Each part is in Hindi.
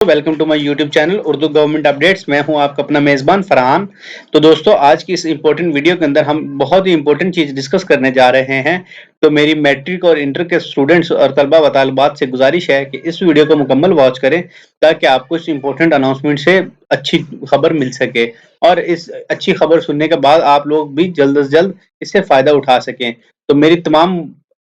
Welcome to my YouTube channel Urdu government updates. मैं हूं आपका अपना मेज़बान फरहान। तो दोस्तों, आज की इस इम्पोर्टेंट वीडियो के अंदर हम बहुत ही इम्पोर्टेंट चीज़ डिस्कस करने जा रहे हैं। तो मेरी मैट्रिक और इंटर के स्टूडेंट्स और तलबा व तालिबात से गुजारिश है कि इस वीडियो को मुकम्मल वॉच करें ताकि आपको इस इम्पोर्टेंट अनाउंसमेंट से अच्छी खबर मिल सके और इस अच्छी खबर सुनने के बाद आप लोग भी जल्द से जल्द इससे फ़ायदा उठा सकें। तो मेरी तमाम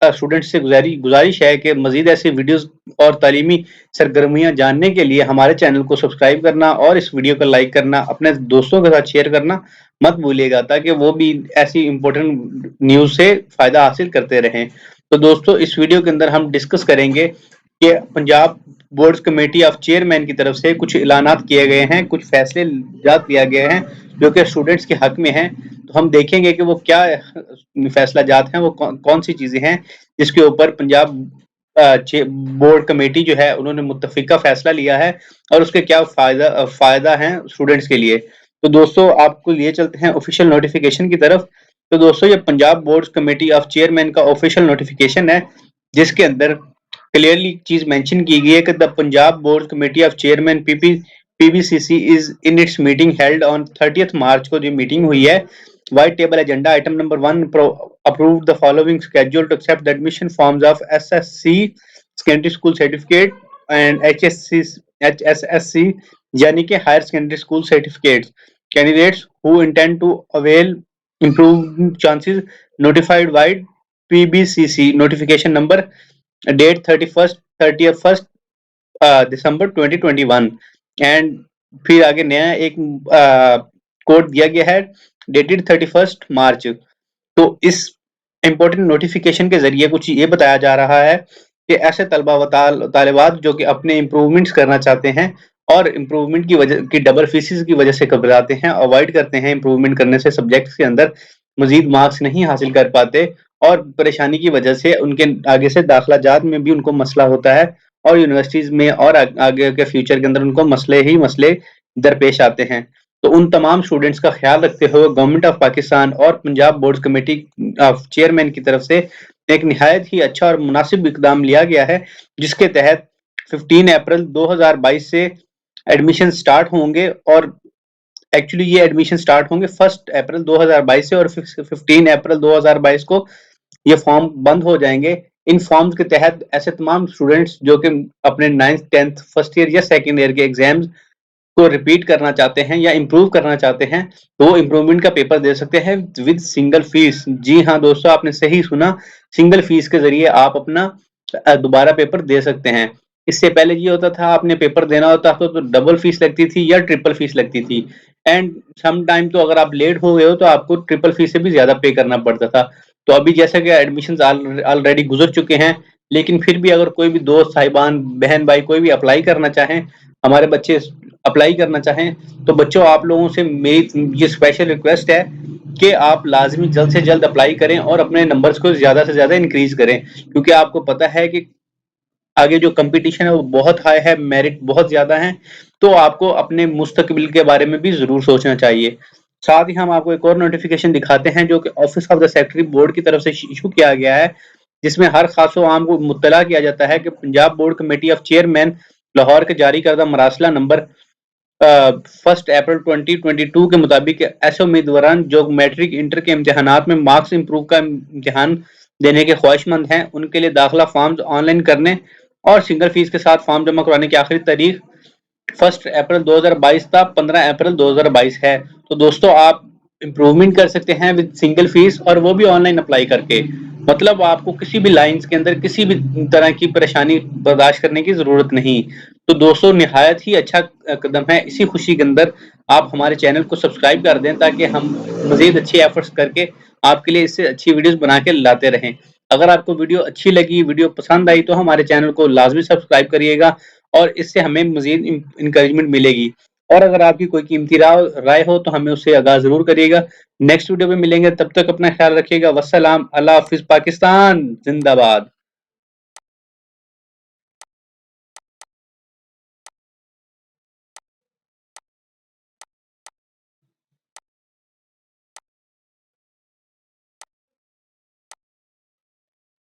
स्टूडेंट्स से गुजारिश है कि मज़ीद ऐसी वीडियोज़ और तालीमी सरगर्मियां जानने के लिए हमारे चैनल को सब्सक्राइब करना और इस वीडियो को लाइक करना, अपने दोस्तों के साथ शेयर करना मत भूलिएगा ताकि वो भी ऐसी इंपॉर्टेंट न्यूज़ से फ़ायदा हासिल करते रहें। तो दोस्तों, इस वीडियो के अंदर हम डिस्कस करेंगे कि Punjab board committee of chairman की तरफ से कुछ ऐलानात किए गए हैं, कुछ फैसले जात लिया गया है जो कि स्टूडेंट्स के हक में हैं। तो हम देखेंगे कि वो क्या फैसला जात हैं, वो कौन सी चीज़ें हैं जिसके ऊपर पंजाब बोर्ड कमेटी जो है उन्होंने मुत्तफिका फैसला लिया है और उसके क्या फायदा है स्टूडेंट्स के लिए। तो दोस्तों, आपको लिए चलते हैं ऑफिशियल नोटिफिकेशन की तरफ। तो दोस्तों, ये Punjab board committee of chairman का ऑफिशियल नोटिफिकेशन है जिसके अंदर क्लियरली चीज मेंशन की गई है कि the Punjab board committee of chairman PBCC is in its meeting held on 30 March को जो मीटिंग हुई है। White table agenda item number 1 approve the following schedule to accept the admission forms of SSC secondary school certificate and HSSC यानी कि higher secondary school certificates candidates who intend to avail improved chances notified by PBCC notification number date 31st December 2021 and फिर आगे नया एक कोड दिया गया है डेटेड 31 मार्च। तो इस इंपॉर्टेंट नोटिफिकेशन के जरिए कुछ ये बताया जा रहा है कि ऐसे तलबा व तालिबात जो कि अपने इम्प्रूवमेंट्स करना चाहते हैं और इम्प्रूवमेंट की वजह की डबल फीसिस की वजह से घबराते हैं, अवॉइड करते हैं, इम्प्रूवमेंट करने से सब्जेक्ट्स के अंदर मजीद मार्क्स नहीं हासिल कर पाते और परेशानी की वजह से उनके आगे से दाखिला जात में भी उनको मसला होता है और यूनिवर्सिटीज में और आगे के फ्यूचर के अंदर उनको मसले दरपेश आते हैं। तो उन तमाम स्टूडेंट्स का ख्याल रखते हुए गवर्नमेंट ऑफ पाकिस्तान और Punjab board committee of chairman की तरफ से एक निहायत ही अच्छा और मुनासिब इकदाम लिया गया है जिसके तहत 15 अप्रैल 2022 से एडमिशन स्टार्ट होंगे और एक्चुअली ये एडमिशन स्टार्ट होंगे 1 अप्रैल 2022 से और 15 अप्रैल 2022 को ये फॉर्म बंद हो जाएंगे। इन फॉर्म्स के तहत ऐसे तमाम स्टूडेंट्स जो कि अपने 9th 10th फर्स्ट ईयर या सेकेंड ईयर के एग्जाम्स को रिपीट करना चाहते हैं या इम्प्रूव करना चाहते हैं तो वो इम्प्रूवमेंट का पेपर दे सकते हैं विद सिंगल फीस। जी हाँ दोस्तों, आपने सही सुना, सिंगल फीस के जरिए आप अपना दोबारा पेपर दे सकते हैं। इससे पहले ये होता था आपने पेपर देना होता तो डबल फीस लगती थी या ट्रिपल फीस लगती थी एंड सम टाइम तो अगर आप लेट हो गए हो तो आपको ट्रिपल फीस से भी ज्यादा पे करना पड़ता था। तो अभी जैसा कि एडमिशन ऑलरेडी गुजर चुके हैं, लेकिन फिर भी अगर कोई भी दोस्त साहिबान बहन भाई कोई भी अप्लाई करना चाहें, हमारे बच्चे अप्लाई करना चाहें, तो बच्चों आप लोगों से मेरी ये स्पेशल रिक्वेस्ट है कि आप लाजमी जल्द से जल्द अप्लाई करें और अपने नंबर्स को ज्यादा से ज्यादा इंक्रीज करें क्योंकि आपको पता है कि आगे जो कंपटीशन है वो बहुत हाई है, मेरिट बहुत ज्यादा है। तो आपको अपने मुस्तकबिल के बारे में भी जरूर सोचना चाहिए। साथ ही हम आपको एक और नोटिफिकेशन दिखाते हैं जो कि office of the secretary board की तरफ से इशू किया गया है जिसमें हर खास आम को मुत्तला किया जाता है कि Punjab board committee of chairman Lahore के जारी करदा मरासला नंबर 1 अप्रैल 2022 के मुताबिक ऐसे उम्मीदवारान जो मैट्रिक इंटर के इम्तिहानात में मार्क्स इंप्रूव का इम्तिहान देने के ख्वाहिशमंद हैं उनके लिए दाखिला फॉर्म्स ऑनलाइन करने और सिंगल फीस के साथ फॉर्म जमा करवाने की आखिरी तारीख 1 अप्रैल 2022 था 15 अप्रैल 2022 है। तो दोस्तों, आप इम्प्रूवमेंट कर सकते हैं विद सिंगल फीस और वो भी ऑनलाइन अप्लाई करके। मतलब आपको किसी भी लाइंस के अंदर किसी भी तरह की परेशानी बर्दाश्त करने की जरूरत नहीं। तो दोस्तों, निहायत ही अच्छा कदम है। इसी खुशी के अंदर आप हमारे चैनल को सब्सक्राइब कर दें ताकि हम मजीद अच्छी एफर्ट्स करके आपके लिए इससे अच्छी वीडियोस बना के लाते रहें। अगर आपको वीडियो अच्छी लगी, वीडियो पसंद आई तो हमारे चैनल को लाजमी सब्सक्राइब करिएगा और इससे हमें मजीद इंकरेजमेंट मिलेगी। और अगर आपकी कोई कीमती राय हो तो हमें उससे आगाह जरूर करिएगा। नेक्स्ट वीडियो में मिलेंगे, तब तक अपना ख्याल रखिएगा। वस्सलाम, अल्लाह हाफिज, पाकिस्तान जिंदाबाद।